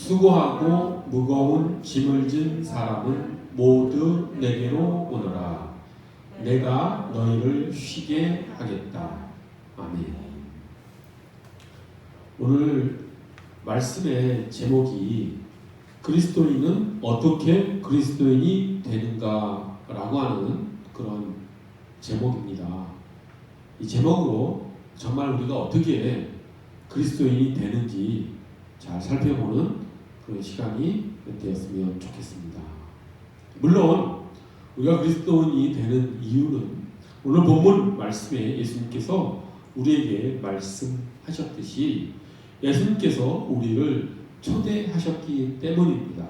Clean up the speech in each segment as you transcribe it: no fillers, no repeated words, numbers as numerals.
수고하고 무거운 짐을 진 사람은 모두 내게로 오너라. 내가 너희를 쉬게 하겠다. 아멘. 오늘 말씀의 제목이 그리스도인은 어떻게 그리스도인이 되는가 라고 하는 그런 제목입니다. 이 제목으로 정말 우리가 어떻게 그리스도인이 되는지 잘 살펴보는 그런 시간이 되었으면 좋겠습니다. 물론 우리가 그리스도인이 되는 이유는 오늘 본문 말씀에 예수님께서 우리에게 말씀하셨듯이 예수님께서 우리를 초대하셨기 때문입니다.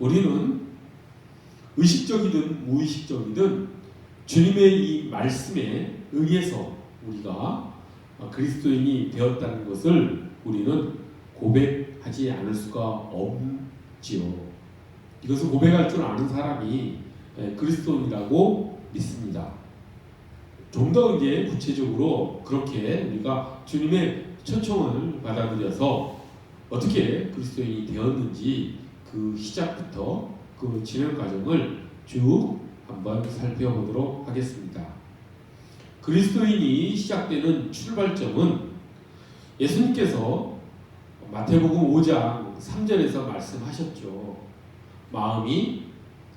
우리는 의식적이든 무의식적이든 주님의 이 말씀에 의해서 우리가 그리스도인이 되었다는 것을 우리는 고백하지 않을 수가 없지요. 이것을 고백할 줄 아는 사람이 그리스도인이라고 믿습니다. 좀 더 이제 구체적으로 그렇게 우리가 주님의 초청을 받아들여서 어떻게 그리스도인이 되었는지 그 시작부터 그 진행 과정을 쭉 한번 살펴보도록 하겠습니다. 그리스도인이 시작되는 출발점은 예수님께서 마태복음 5장 3절에서 말씀하셨죠. 마음이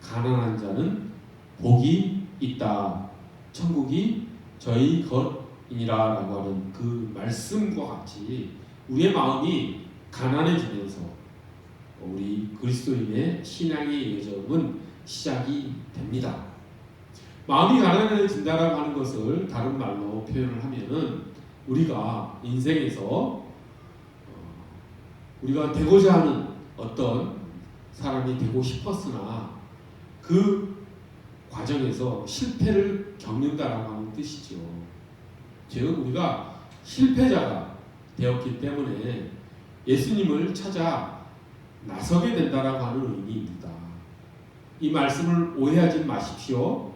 가난한 자는 복이 있다. 천국이 저희 것이니라 라고 하는 그 말씀과 같이 우리의 마음이 가난해지면서 우리 그리스도인의 신앙의 여정은 시작이 됩니다. 마음이 가난해진다라고 하는 것을 다른 말로 표현을 하면은 우리가 인생에서 우리가 되고자 하는 어떤 사람이 되고 싶었으나 그 과정에서 실패를 겪는다라고 하는 뜻이죠. 즉 우리가 실패자가 되었기 때문에 예수님을 찾아 나서게 된다라고 하는 의미입니다. 이 말씀을 오해하지 마십시오.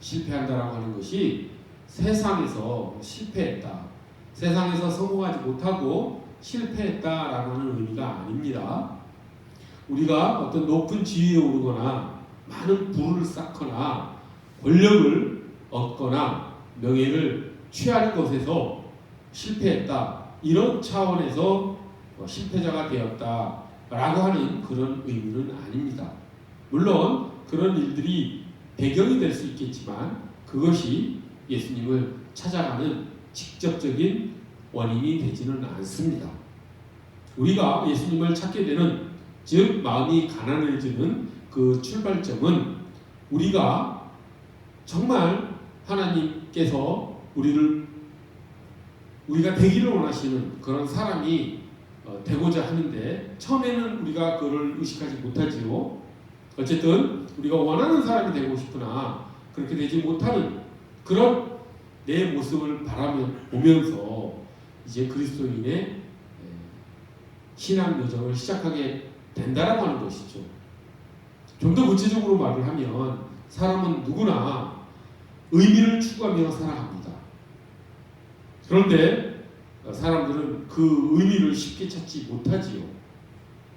실패한다라고 하는 것이 세상에서 실패했다, 세상에서 성공하지 못하고 실패했다라고 하는 의미가 아닙니다. 우리가 어떤 높은 지위에 오르거나 많은 부를 쌓거나 권력을 얻거나 명예를 취하는 것에서 실패했다, 이런 차원에서 실패자가 되었다라고 하는 그런 의미는 아닙니다. 물론 그런 일들이 배경이 될 수 있겠지만 그것이 예수님을 찾아가는 직접적인 원인이 되지는 않습니다. 우리가 예수님을 찾게 되는, 즉 마음이 가난해지는 그 출발점은 우리가 정말 하나님께서 우리가 되기를 원하시는 그런 사람이 되고자 하는데 처음에는 우리가 그걸 의식하지 못하지요. 어쨌든 우리가 원하는 사람이 되고 싶으나 그렇게 되지 못하는 그런 내 모습을 보면서 이제 그리스도인의 신앙 여정을 시작하게 된다라고 하는 것이죠. 좀 더 구체적으로 말을 하면 사람은 누구나 의미를 추구하며 살아갑니다. 그런데 사람들은 그 의미를 쉽게 찾지 못하지요.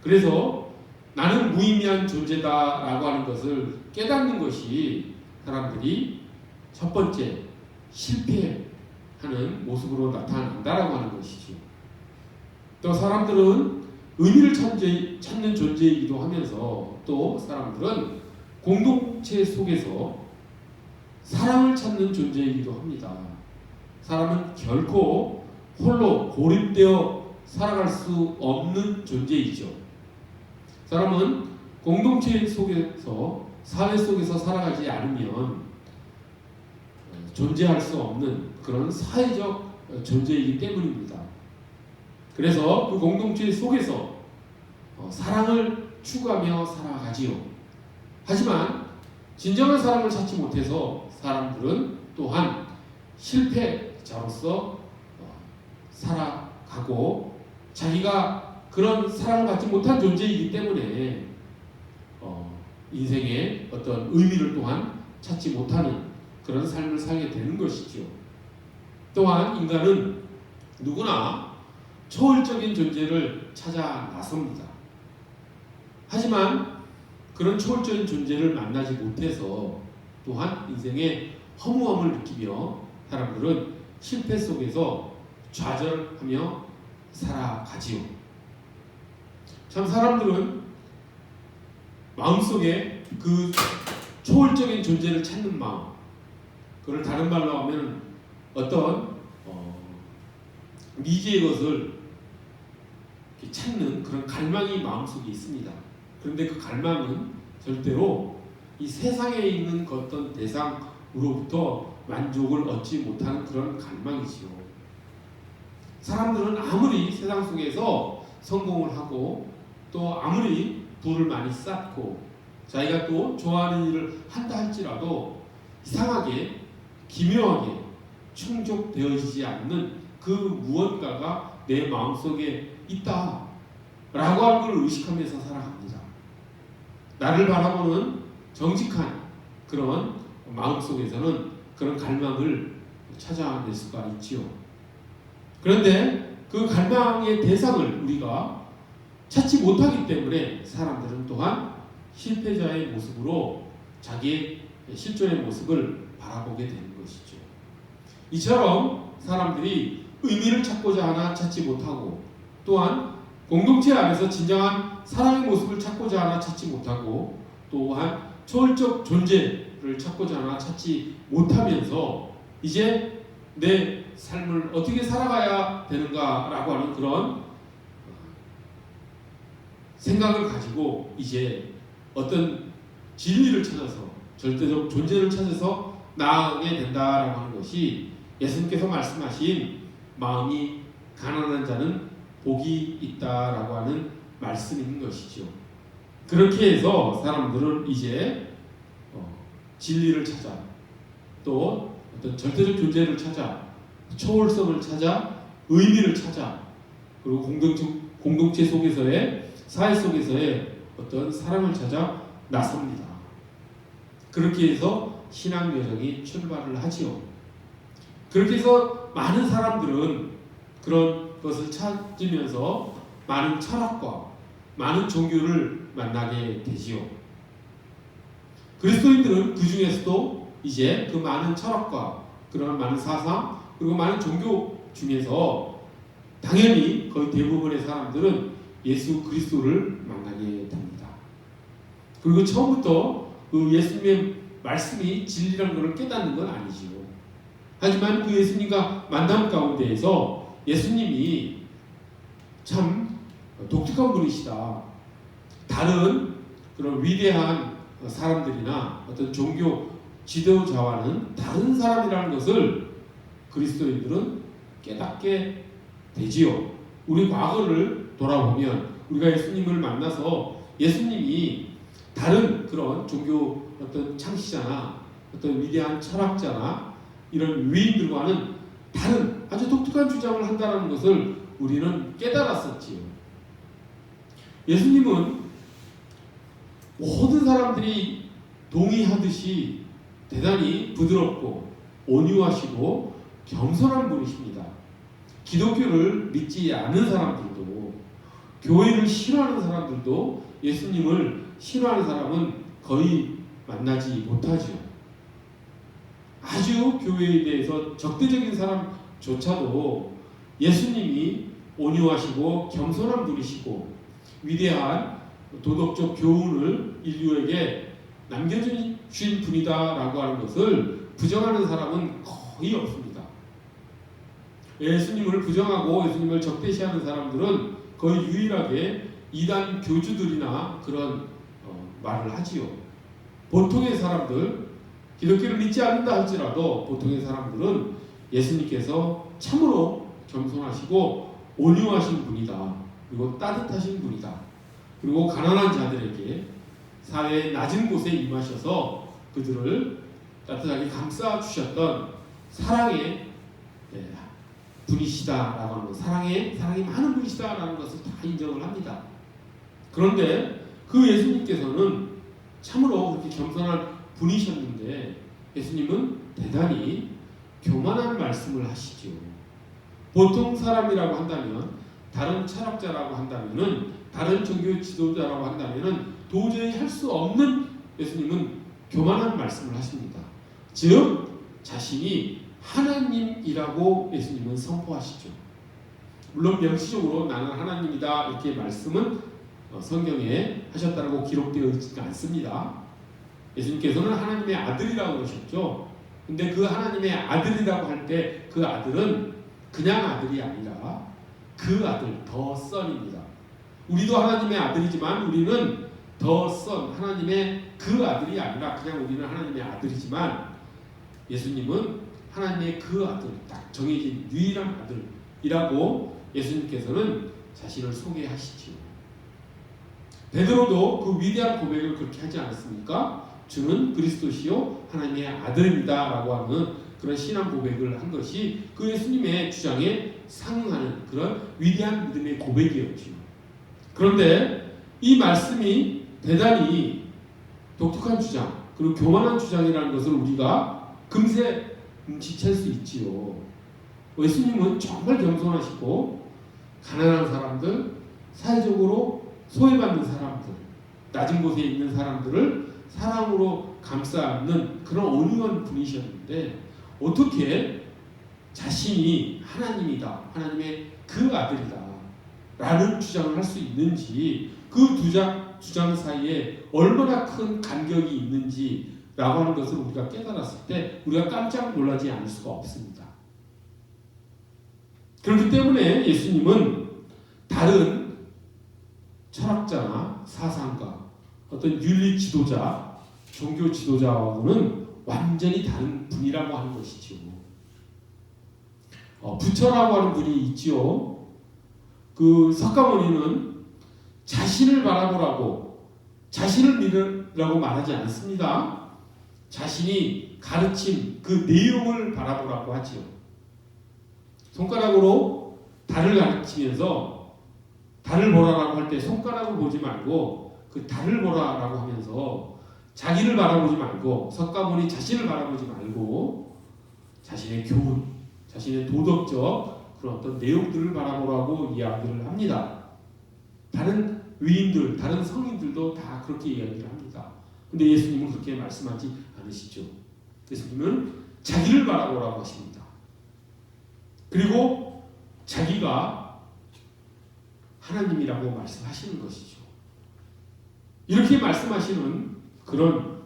그래서 나는 무의미한 존재다라고 하는 것을 깨닫는 것이 사람들이 첫 번째 실패하는 모습으로 나타난다라고 하는 것이죠. 또 사람들은 의미를 찾는 존재이기도 하면서 또 사람들은 공동체 속에서 사랑을 찾는 존재이기도 합니다. 사람은 결코 홀로 고립되어 살아갈 수 없는 존재이죠. 사람은 공동체 속에서, 사회 속에서 살아가지 않으면 존재할 수 없는 그런 사회적 존재이기 때문입니다. 그래서 그 공동체 속에서 사랑을 추구하며 살아가지요. 하지만 진정한 사랑을 찾지 못해서 사람들은 또한 실패자로서 살아가고 자기가 그런 사랑을 받지 못한 존재이기 때문에 인생의 어떤 의미를 또한 찾지 못하는 그런 삶을 살게 되는 것이죠. 또한 인간은 누구나 초월적인 존재를 찾아 나섭니다. 하지만 그런 초월적인 존재를 만나지 못해서 또한 인생의 허무함을 느끼며 사람들은 실패 속에서 좌절하며 살아가지요. 참 사람들은 마음속에 그 초월적인 존재를 찾는 마음, 그걸 다른 말로 하면 어떤 미지의 것을 찾는 그런 갈망이 마음속에 있습니다. 그런데 그 갈망은 절대로 이 세상에 있는 그 어떤 대상으로부터 만족을 얻지 못하는 그런 갈망이지요. 사람들은 아무리 세상 속에서 성공을 하고 또 아무리 부를 많이 쌓고 자기가 또 좋아하는 일을 한다 할지라도 이상하게 기묘하게 충족되어지지 않는 그 무언가가 내 마음속에 있다 라고 하는 걸 의식하면서 살아갑니다. 나를 바라보는 정직한 그런 마음속에서는 그런 갈망을 찾아낼 수가 있지요. 그런데 그 갈망의 대상을 우리가 찾지 못하기 때문에 사람들은 또한 실패자의 모습으로 자기의 실존의 모습을 바라보게 되는 것이죠. 이처럼 사람들이 의미를 찾고자 하나 찾지 못하고 또한 공동체 안에서 진정한 사랑의 모습을 찾고자 하나 찾지 못하고 또한 초월적 존재를 찾고자 하나 찾지 못하면서 이제 내 삶을 어떻게 살아가야 되는가라고 하는 그런 생각을 가지고 이제 어떤 진리를 찾아서 절대적 존재를 찾아서 나아가게 된다라고 하는 것이 예수님께서 말씀하신 마음이 가난한 자는 복이 있다라고 하는 말씀인 것이죠. 그렇게 해서 사람들은 이제 진리를 찾아 또 어떤 절대적 존재를 찾아 초월성을 찾아 의미를 찾아 그리고 공동체 속에서의 사회 속에서의 어떤 사랑을 찾아 나섭니다. 그렇게 해서 신앙 여정이 출발을 하지요. 그렇게 해서 많은 사람들은 그런 것을 찾으면서 많은 철학과 많은 종교를 만나게 되지요. 그리스도인들은 그 중에서도 이제 그 많은 철학과 그런 많은 사상 그리고 많은 종교 중에서 당연히 거의 대부분의 사람들은 예수 그리스도를 만나게 됩니다. 그리고 처음부터 그 예수님의 말씀이 진리라는 것을 깨닫는 건 아니지요. 하지만 그 예수님과 만남 가운데에서 예수님이 참 독특한 분이시다. 다른 그런 위대한 사람들이나 어떤 종교 지도자와는 다른 사람이라는 것을 그리스도인들은 깨닫게 되지요. 우리 과거를 돌아보면 우리가 예수님을 만나서 예수님이 다른 그런 종교 어떤 창시자나 어떤 위대한 철학자나 이런 위인들과는 다른 아주 독특한 주장을 한다는 것을 우리는 깨달았었지요. 예수님은 모든 사람들이 동의하듯이 대단히 부드럽고 온유하시고 겸손한 분이십니다. 기독교를 믿지 않은 사람들도 교회를 싫어하는 사람들도 예수님을 싫어하는 사람은 거의 만나지 못하죠. 아주 교회에 대해서 적대적인 사람조차도 예수님이 온유하시고 겸손한 분이시고 위대한 도덕적 교훈을 인류에게 남겨주신 분이다라고 하는 것을 부정하는 사람은 거의 없습니다. 예수님을 부정하고 예수님을 적대시하는 사람들은 거의 유일하게 이단 교주들이나 그런 말을 하지요. 보통의 사람들, 기독교를 믿지 않는다 할지라도 보통의 사람들은 예수님께서 참으로 겸손하시고 온유하신 분이다. 그리고 따뜻하신 분이다. 그리고 가난한 자들에게 사회의 낮은 곳에 임하셔서 그들을 따뜻하게 감싸 주셨던 사랑의 분이시다라고 하는 것, 사랑이 많은 분이시다라는 것을 다 인정을 합니다. 그런데 그 예수님께서는 참으로 그렇게 겸손한 분이셨는데 예수님은 대단히 교만한 말씀을 하시죠. 보통 사람이라고 한다면 다른 철학자라고 한다면은, 다른 종교 지도자라고 한다면은 도저히 할 수 없는, 예수님은 교만한 말씀을 하십니다. 즉 자신이 하나님이라고 예수님은 선포하시죠. 물론 명시적으로 나는 하나님이다 이렇게 말씀은 성경에 하셨다고 기록되어 있지 않습니다. 예수님께서는 하나님의 아들이라고 그러셨죠. 근데 그 하나님의 아들이라고 할 때 그 아들은 그냥 아들이 아니라 그 아들, 더 선입니다. 우리도 하나님의 아들이지만 우리는 더 선, 하나님의 그 아들이 아니라 그냥 우리는 하나님의 아들이지만, 예수님은 하나님의 그 아들, 딱 정해진 유일한 아들이라고 예수님께서는 자신을 소개하시지요. 베드로도 그 위대한 고백을 그렇게 하지 않았습니까? 주는 그리스도시요 하나님의 아들입니다 라고 하는 그런 신앙 고백을 한 것이 그 예수님의 주장에 상응하는 그런 위대한 믿음의 고백이었죠. 그런데 이 말씀이 대단히 독특한 주장, 그리고 교만한 주장이라는 것을 우리가 금세 눈치챌 수 있지요. 예수님은 정말 겸손하시고 가난한 사람들, 사회적으로 소외받는 사람들, 낮은 곳에 있는 사람들을 사랑으로 감싸 안는 그런 온유한 분이셨는데, 어떻게 자신이 하나님이다, 하나님의 그 아들이다 라는 주장을 할 수 있는지, 그 두 주장 사이에 얼마나 큰 간격이 있는지 라고 하는 것을 우리가 깨달았을 때 우리가 깜짝 놀라지 않을 수가 없습니다. 그렇기 때문에 예수님은 다른 철학자나 사상가, 어떤 윤리 지도자, 종교 지도자와는 완전히 다른 분이라고 하는 것이죠. 부처라고 하는 분이 있지요. 그 석가모니는 자신을 바라보라고, 자신을 믿으라고 말하지 않습니다. 자신이 가르친 그 내용을 바라보라고 하지요. 손가락으로 달을 가르치면서 달을 보라라고 할 때 손가락을 보지 말고 그 달을 보라라고 하면서 자기를 바라보지 말고, 석가모니 자신을 바라보지 말고 자신의 교훈, 자신의 도덕적 그런 어떤 내용들을 바라보라고 이야기를 합니다. 다른 위인들, 다른 성인들도 다 그렇게 이야기를 합니다. 근데 예수님은 그렇게 말씀하지 않으시죠. 예수님은 자기를 바라보라고 하십니다. 그리고 자기가 하나님이라고 말씀하시는 것이죠. 이렇게 말씀하시는 그런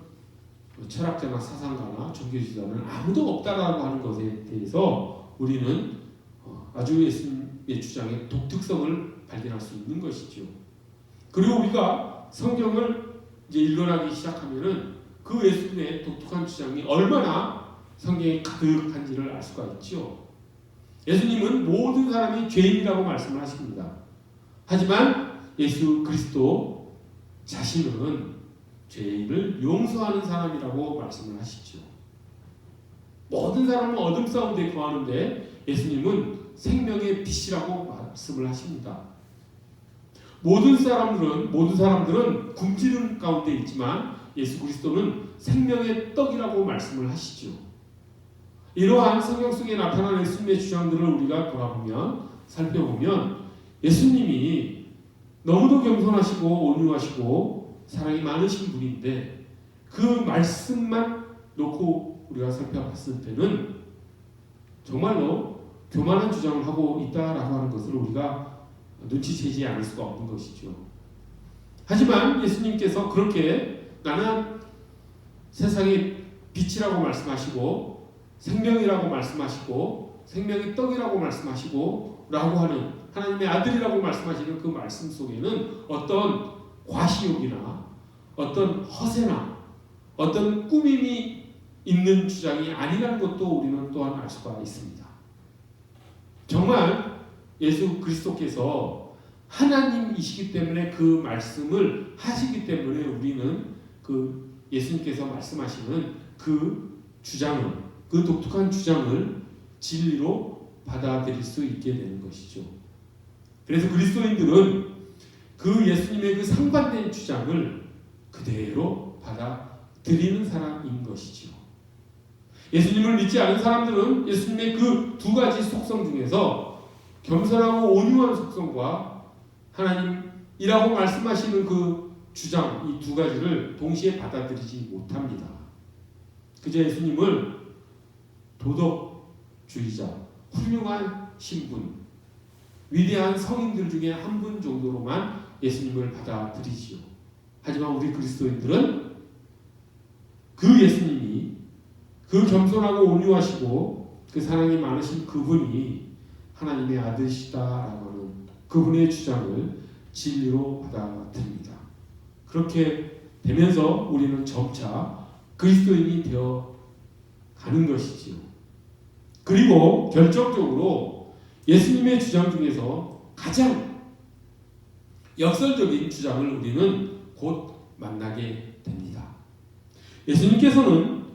철학자나 사상가나 종교지도자는 아무도 없다라고 하는 것에 대해서 우리는 아주 예수님의 주장의 독특성을 발견할 수 있는 것이죠. 그리고 우리가 성경을 이제 읽어나기 시작하면은 그 예수님의 독특한 주장이 얼마나 성경에 가득한지를 알 수가 있죠. 예수님은 모든 사람이 죄인이라고 말씀을 하십니다. 하지만 예수 그리스도 자신은 죄인을 용서하는 사람이라고 말씀을 하시죠. 모든 사람은 어둠 가운데 거하는데 예수님은 생명의 빛이라고 말씀을 하십니다. 모든 사람들은 굶주림 가운데 있지만 예수 그리스도는 생명의 떡이라고 말씀을 하시죠. 이러한 성경 속에 나타난 예수님의 주장들을 우리가 돌아보면, 살펴보면 예수님이 너무도 겸손하시고 온유하시고 사랑이 많으신 분인데, 그 말씀만 놓고 우리가 살펴봤을 때는 정말로 교만한 주장을 하고 있다라고 하는 것을 우리가 눈치채지 않을 수가 없는 것이죠. 하지만 예수님께서 그렇게 나는 세상의 빛이라고 말씀하시고 생명이라고 말씀하시고 생명의 떡이라고 말씀하시고 라고 하는 하나님의 아들이라고 말씀하시는 그 말씀 속에는 어떤 과시욕이나 어떤 허세나 어떤 꾸밈이 있는 주장이 아니라는 것도 우리는 또한 알 수가 있습니다. 정말 예수 그리스도께서 하나님이시기 때문에 그 말씀을 하시기 때문에 우리는 그 예수님께서 말씀하시는 그 주장을, 그 독특한 주장을 진리로 받아들일 수 있게 되는 것이죠. 그래서 그리스도인들은 그 예수님의 그 상반된 주장을 그대로 받아들이는 사람인 것이죠. 예수님을 믿지 않은 사람들은 예수님의 그 두 가지 속성 중에서 겸손하고 온유한 속성과 하나님이라고 말씀하시는 그 주장, 이 두 가지를 동시에 받아들이지 못합니다. 그저 예수님을 도덕주의자, 훌륭한 신분, 위대한 성인들 중에 한 분 정도로만 예수님을 받아들이지요. 하지만 우리 그리스도인들은 그 예수님이, 그 겸손하고 온유하시고 그 사랑이 많으신 그분이 하나님의 아들이시다라고 하는 그분의 주장을 진리로 받아들입니다. 그렇게 되면서 우리는 점차 그리스도인이 되어 가는 것이지요. 그리고 결정적으로 예수님의 주장 중에서 가장 역설적인 주장을 우리는 곧 만나게 됩니다. 예수님께서는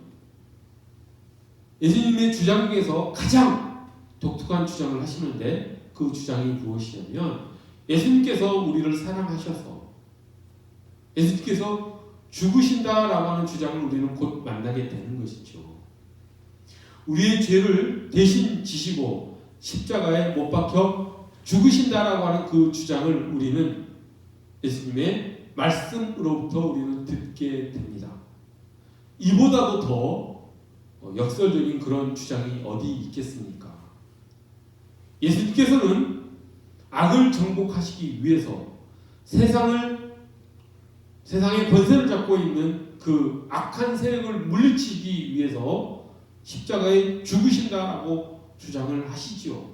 예수님의 주장 중에서 가장 독특한 주장을 하시는데 그 주장이 무엇이냐면 예수님께서 우리를 사랑하셔서 예수님께서 죽으신다라고 하는 주장을 우리는 곧 만나게 되는 것이죠. 우리의 죄를 대신 지시고 십자가에 못 박혀 죽으신다라고 하는 그 주장을 우리는 예수님의 말씀으로부터 우리는 듣게 됩니다. 이보다도 더 역설적인 그런 주장이 어디 있겠습니까? 예수님께서는 악을 정복하시기 위해서 세상의 권세를 잡고 있는 그 악한 세력을 물리치기 위해서 십자가에 죽으신다라고 주장을 하시지요.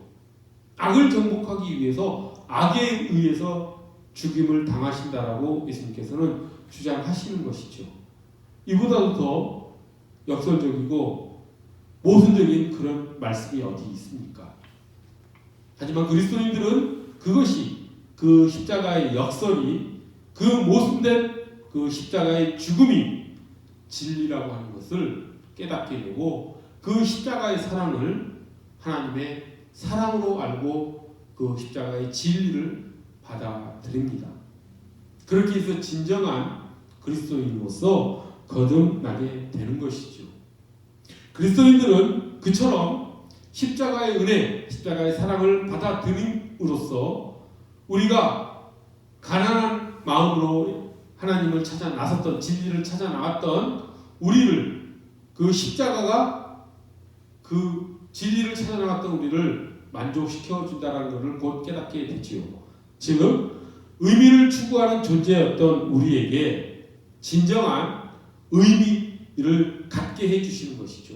악을 정복하기 위해서 악에 의해서 죽임을 당하신다라고 예수님께서는 주장하시는 것이죠. 이보다도 더 역설적이고 모순적인 그런 말씀이 어디 있습니까? 하지만 그리스도인들은 그것이 그 십자가의 역설이 그 모순된 그 십자가의 죽음이 진리라고 하는 것을 깨닫게 되고 그 십자가의 사랑을 하나님의 사랑으로 알고 그 십자가의 진리를 받아들입니다. 그렇게 해서 진정한 그리스도인으로서 거듭나게 되는 것이죠. 그리스도인들은 그처럼 십자가의 은혜, 십자가의 사랑을 받아들임으로써 우리가 가난한 마음으로 하나님을 찾아 나섰던, 진리를 찾아 나갔던 우리를, 그 십자가가 그 진리를 찾아 나갔던 우리를 만족시켜 준다는 것을 곧 깨닫게 되지요. 지금 의미를 추구하는 존재였던 우리에게 진정한 의미를 갖게 해주시는 것이죠.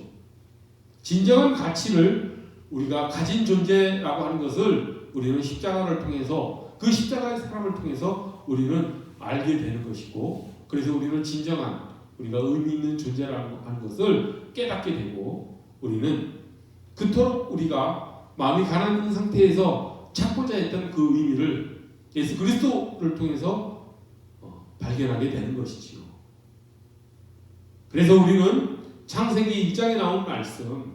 진정한 가치를 우리가 가진 존재라고 하는 것을 우리는 십자가를 통해서, 그 십자가의 사랑을 통해서 우리는 알게 되는 것이고, 그래서 우리는 진정한 우리가 의미 있는 존재라는 것을 깨닫게 되고, 우리는 그토록 우리가 마음이 가난한 상태에서 찾고자 했던 그 의미를 예수 그리스도를 통해서 발견하게 되는 것이지요. 그래서 우리는 창세기 1장에 나온 말씀,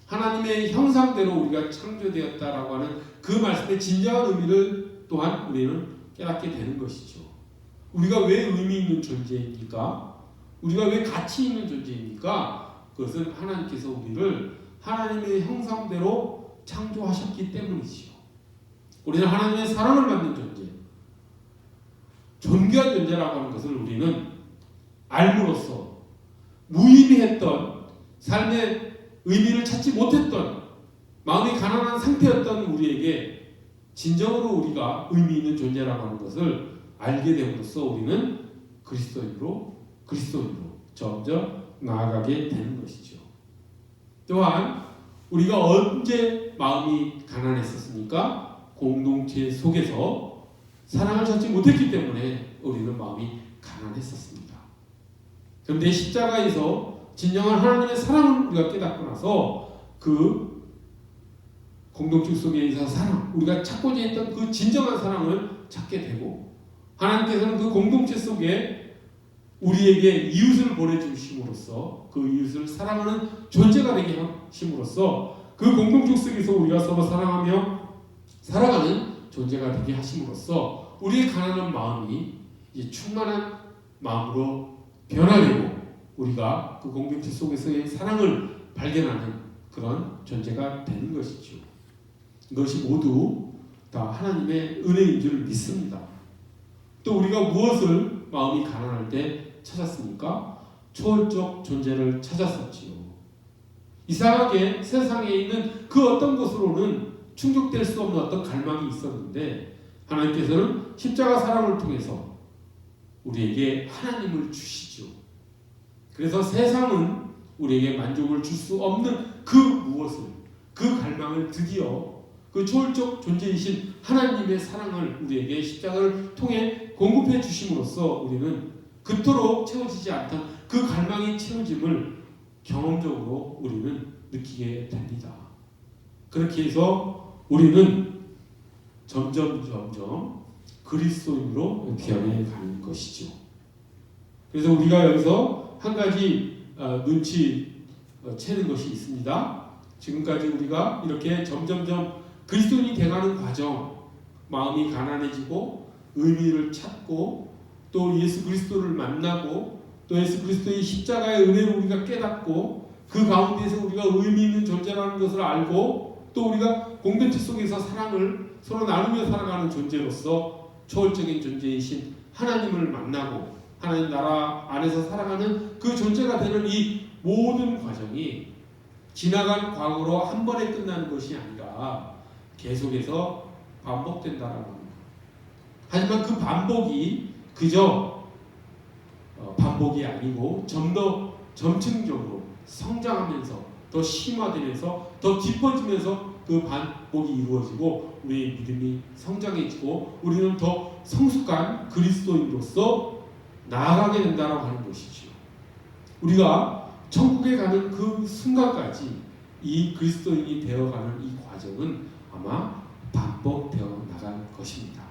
하나님의 형상대로 우리가 창조되었다라고 하는 그 말씀의 진정한 의미를 또한 우리는 깨닫게 되는 것이죠. 우리가 왜 의미 있는 존재입니까? 우리가 왜 가치 있는 존재입니까? 그것은 하나님께서 우리를 하나님의 형상대로 창조하셨기 때문이지요. 우리는 하나님의 사랑을 받는 존재, 존귀한 존재라고 하는 것을 우리는 알므로써 무의미했던 삶의 의미를 찾지 못했던 마음이 가난한 상태였던 우리에게 진정으로 우리가 의미 있는 존재라고 하는 것을 알게 됨으로써 우리는 그리스도인으로 점점 나아가게 되는 것이죠. 또한 우리가 언제 마음이 가난했었습니까? 공동체 속에서 사랑을 찾지 못했기 때문에 우리는 마음이 가난했었습니다. 그런데 십자가에서 진정한 하나님의 사랑을 우리가 깨닫고 나서 그 공동체 속에서 사랑, 우리가 찾고자 했던 그 진정한 사랑을 찾게 되고, 하나님께서는 그 공동체 속에 우리에게 이웃을 보내주심으로써 그 이웃을 사랑하는 존재가 되게 하심으로써 그 공동체 속에서 우리가 서로 사랑하며 살아가는 존재가 되게 하심으로써 우리의 가난한 마음이 이제 충만한 마음으로 변화되고 우리가 그 공동체 속에서의 사랑을 발견하는 그런 존재가 되는 것이죠. 이것이 모두 다 하나님의 은혜인 줄 믿습니다. 또 우리가 무엇을 마음이 가난할 때 찾았습니까? 초월적 존재를 찾았었지요. 이상하게 세상에 있는 그 어떤 것으로는 충족될 수 없는 어떤 갈망이 있었는데 하나님께서는 십자가 사랑을 통해서 우리에게 하나님을 주시죠. 그래서 세상은 우리에게 만족을 줄 수 없는 그 무엇을, 그 갈망을 드디어 그 초월적 존재이신 하나님의 사랑을 우리에게 십자가를 통해 공급해 주심으로써 우리는 그토록 채워지지 않던 그 갈망이 채워짐을 경험적으로 우리는 느끼게 됩니다. 그렇게 해서 우리는 점점 그리스도인으로 변해 가는 것이죠. 그래서 우리가 여기서 한 가지 눈치 채는 것이 있습니다. 지금까지 우리가 이렇게 점점점 그리스도인이 되어가는 과정, 마음이 가난해지고 의미를 찾고 또 예수 그리스도를 만나고 또 예수 그리스도의 십자가의 은혜를 우리가 깨닫고 그 가운데서 우리가 의미 있는 존재라는 것을 알고 또 우리가 공동체 속에서 사랑을 서로 나누며 살아가는 존재로서 초월적인 존재이신 하나님을 만나고 하나님 나라 안에서 살아가는 그 존재가 되는 이 모든 과정이 지나간 과거로 한 번에 끝나는 것이 아니라 계속해서 반복된다라는 겁니다. 하지만 그 반복이 그저 반복이 아니고 좀 더 점층적으로 성장하면서 더 심화되면서 더 깊어지면서 그 반복이 이루어지고 우리의 믿음이 성장해지고 우리는 더 성숙한 그리스도인으로서 나아가게 된다라고 하는 것이죠. 우리가 천국에 가는 그 순간까지 이 그리스도인이 되어가는 이 과정은 아마 반복되어 나갈 것입니다.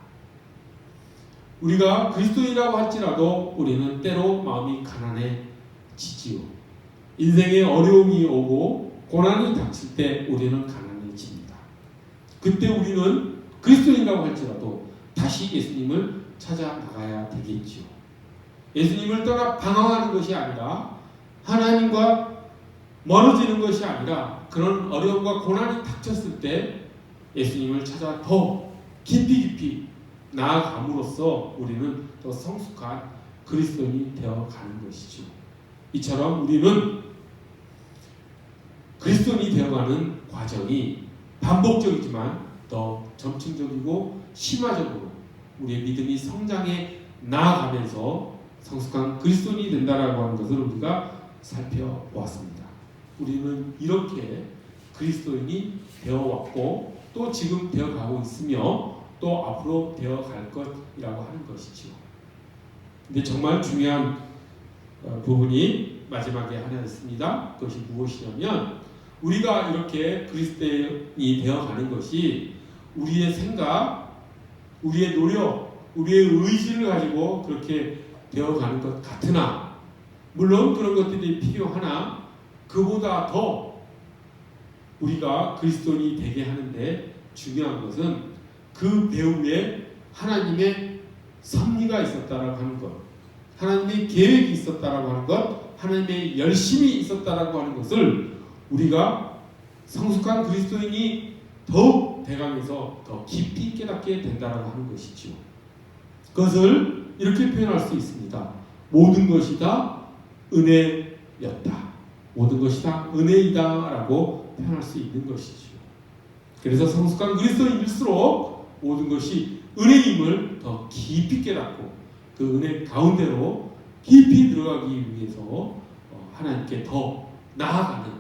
우리가 그리스도인이라고 할지라도 우리는 때로 마음이 가난해지지요. 인생에 어려움이 오고 고난이 닥칠 때 우리는 가난해집니다. 그때 우리는 그리스도인이라고 할지라도 다시 예수님을 찾아 나가야 되겠지요. 예수님을 떠나 방황하는 것이 아니라 하나님과 멀어지는 것이 아니라 그런 어려움과 고난이 닥쳤을 때 예수님을 찾아 더 깊이 나아감으로써 우리는 더 성숙한 그리스도인이 되어가는 것이죠. 이처럼 우리는 그리스도인이 되어가는 과정이 반복적이지만 더 점층적이고 심화적으로 우리의 믿음이 성장해 나아가면서 성숙한 그리스도인이 된다라고 하는 것을 우리가 살펴보았습니다. 우리는 이렇게 그리스도인이 되어왔고 또 지금 되어가고 있으며 또 앞으로 되어갈 것이라고 하는 것이죠. 근데 정말 중요한 부분이 마지막에 하나 있습니다. 그것이 무엇이냐면 우리가 이렇게 그리스도인이 되어가는 것이 우리의 생각, 우리의 노력, 우리의 의지를 가지고 그렇게 되어가는 것 같으나 물론 그런 것들이 필요하나 그보다 더 우리가 그리스도인이 되게 하는데 중요한 것은 그 배후에 하나님의 섭리가 있었다라고 하는 것, 하나님의 계획이 있었다라고 하는 것, 하나님의 열심이 있었다라고 하는 것을 우리가 성숙한 그리스도인이 더욱 돼가면서 더 깊이 깨닫게 된다라고 하는 것이죠. 그것을 이렇게 표현할 수 있습니다. 모든 것이 다 은혜였다. 모든 것이 다 은혜이다라고 표현할 수 있는 것이죠. 그래서 성숙한 그리스도인일수록 모든 것이 은혜임을 더 깊이 깨닫고 그 은혜 가운데로 깊이 들어가기 위해서 하나님께 더 나아가는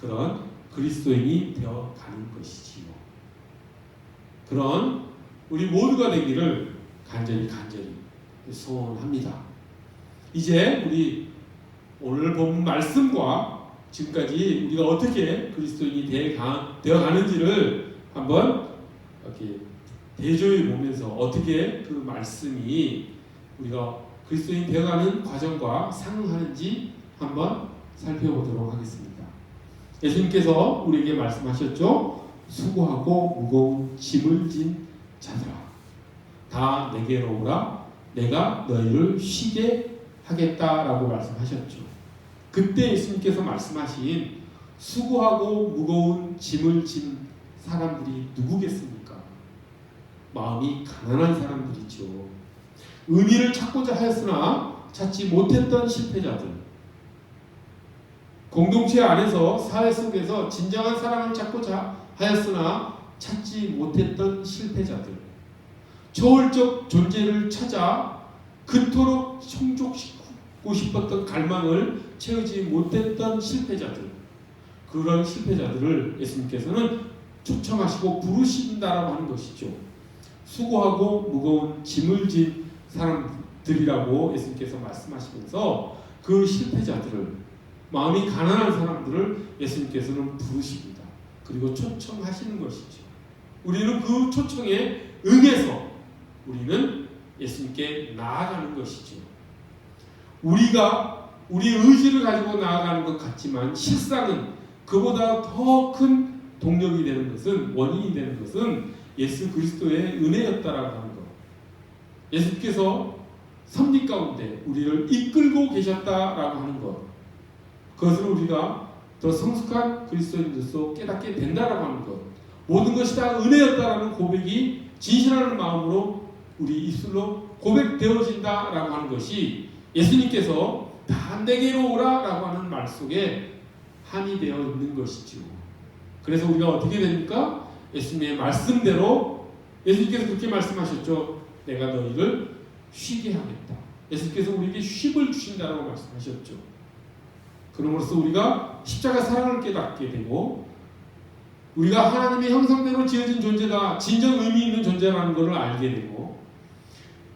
그런 그리스도인이 되어가는 것이지요. 그런 우리 모두가 되기를 간절히 소원합니다. 이제 우리 오늘 본 말씀과 지금까지 우리가 어떻게 그리스도인이 되어가는지를 한번 이렇게 대조해 보면서 어떻게 그 말씀이 우리가 그리스도인이 되어가는 과정과 상응하는지 한번 살펴보도록 하겠습니다. 예수님께서 우리에게 말씀하셨죠. 수고하고 무거운 짐을 진 자들아 다 내게로 오라 내가 너희를 쉬게 하겠다라고 말씀하셨죠. 그때 예수님께서 말씀하신 수고하고 무거운 짐을 진 사람들이 누구겠습니까? 마음이 가난한 사람들이죠. 의미를 찾고자 하였으나 찾지 못했던 실패자들, 공동체 안에서 사회 속에서 진정한 사랑을 찾고자 하였으나 찾지 못했던 실패자들, 초월적 존재를 찾아 그토록 충족시키고 싶었던 갈망을 채우지 못했던 실패자들, 그런 실패자들을 예수님께서는 초청하시고 부르신다라고 하는 것이죠. 수고하고 무거운 짐을 진 사람들이라고 예수님께서 말씀하시면서 그 실패자들을, 마음이 가난한 사람들을 예수님께서는 부르십니다. 그리고 초청하시는 것이죠. 우리는 그 초청에 응해서 우리는 예수님께 나아가는 것이죠. 우리가 우리의 의지를 가지고 나아가는 것 같지만 실상은 그보다 더 큰 동력이 되는 것은, 원인이 되는 것은 예수 그리스도의 은혜였다라고 하는 것. 예수께서 섭리 가운데 우리를 이끌고 계셨다라고 하는 것. 그것을 우리가 더 성숙한 그리스도인으로서 깨닫게 된다라고 하는 것. 모든 것이 다 은혜였다라는 고백이 진실하는 마음으로 우리 입술로 고백되어진다라고 하는 것이 예수님께서 다 내게로 오라라고 하는 말 속에 함의되어 있는 것이죠. 그래서 우리가 어떻게 됩니까? 예수님의 말씀대로, 예수님께서 그렇게 말씀하셨죠. 내가 너희를 쉬게 하겠다. 예수님께서 우리에게 쉼을 주신다라고 말씀하셨죠. 그럼으로써 우리가 십자가 사랑을 깨닫게 되고, 우리가 하나님의 형상대로 지어진 존재가 진정 의미 있는 존재라는 것을 알게 되고,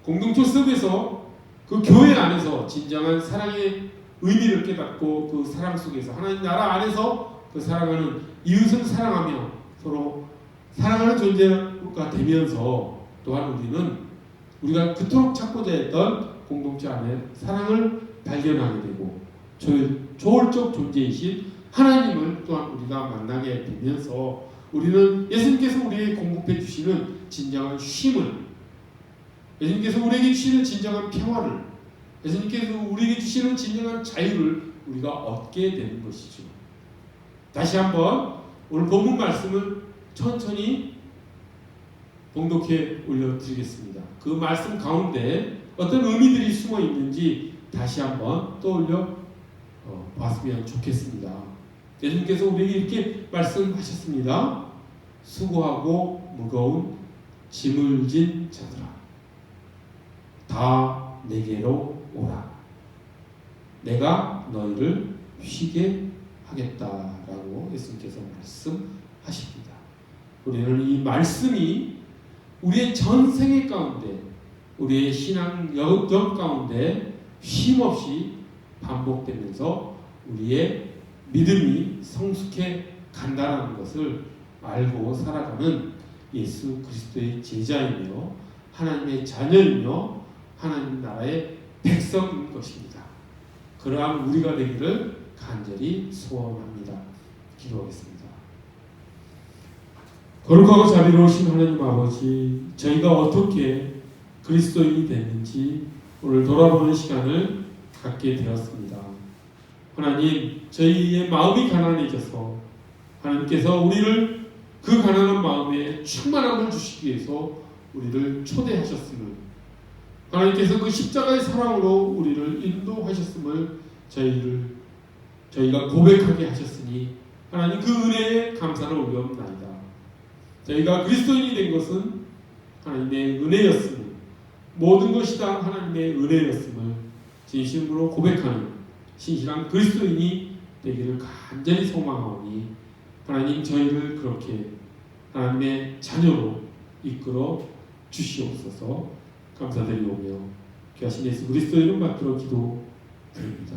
공동체 속에서 그 교회 안에서 진정한 사랑의 의미를 깨닫고 그 사랑 속에서 하나님 나라 안에서 그 사랑하는 이웃을 사랑하며 서로 사랑하는 존재가 되면서, 또한 우리는 우리가 그토록 찾고자 했던 공동체 안에 사랑을 발견하게 되고 초월적 존재이신 하나님을 또한 우리가 만나게 되면서 우리는 예수님께서 우리에게 공급해 주시는 진정한 쉼을, 예수님께서 우리에게 주시는 진정한 평화를, 예수님께서 우리에게 주시는 진정한 자유를 우리가 얻게 되는 것이죠. 다시 한번 오늘 본문 말씀을 천천히 봉독해 올려드리겠습니다. 그 말씀 가운데 어떤 의미들이 숨어 있는지 다시 한번 떠올려 봤으면 좋겠습니다. 예수님께서 우리에게 이렇게 말씀하셨습니다. 수고하고 무거운 짐을 진 자들아, 다 내게로 오라. 내가 너희를 쉬게 하겠다라고 예수님께서 말씀하십니다. 우리는 이 말씀이 우리의 전생의 가운데, 우리의 신앙 여정 가운데 쉼없이 반복되면서 우리의 믿음이 성숙해 간다는 것을 알고 살아가는 예수 그리스도의 제자이며 하나님의 자녀이며 하나님 나라의 백성인 것입니다. 그러한 우리가 되기를 간절히 소원합니다. 기도하겠습니다. 거룩하고 자비로우신 하나님 아버지, 저희가 어떻게 그리스도인이 됐는지 오늘 돌아보는 시간을 갖게 되었습니다. 하나님, 저희의 마음이 가난해져서 하나님께서 우리를 그 가난한 마음에 충만함을 주시기 위해서 우리를 초대하셨음을, 하나님께서 그 십자가의 사랑으로 우리를 인도하셨음을 저희가 고백하게 하셨으니 하나님 그 은혜에 감사를 올려옵나이다. 저희가 그리스도인이 된 것은 하나님의 은혜였음을, 모든 것이 다 하나님의 은혜였음을 진심으로 고백하는 신실한 그리스도인이 되기를 간절히 소망하오니 하나님 저희를 그렇게 하나님의 자녀로 이끌어 주시옵소서. 감사드리오며 귀하신 예수 그리스도 이름 받들어 기도드립니다.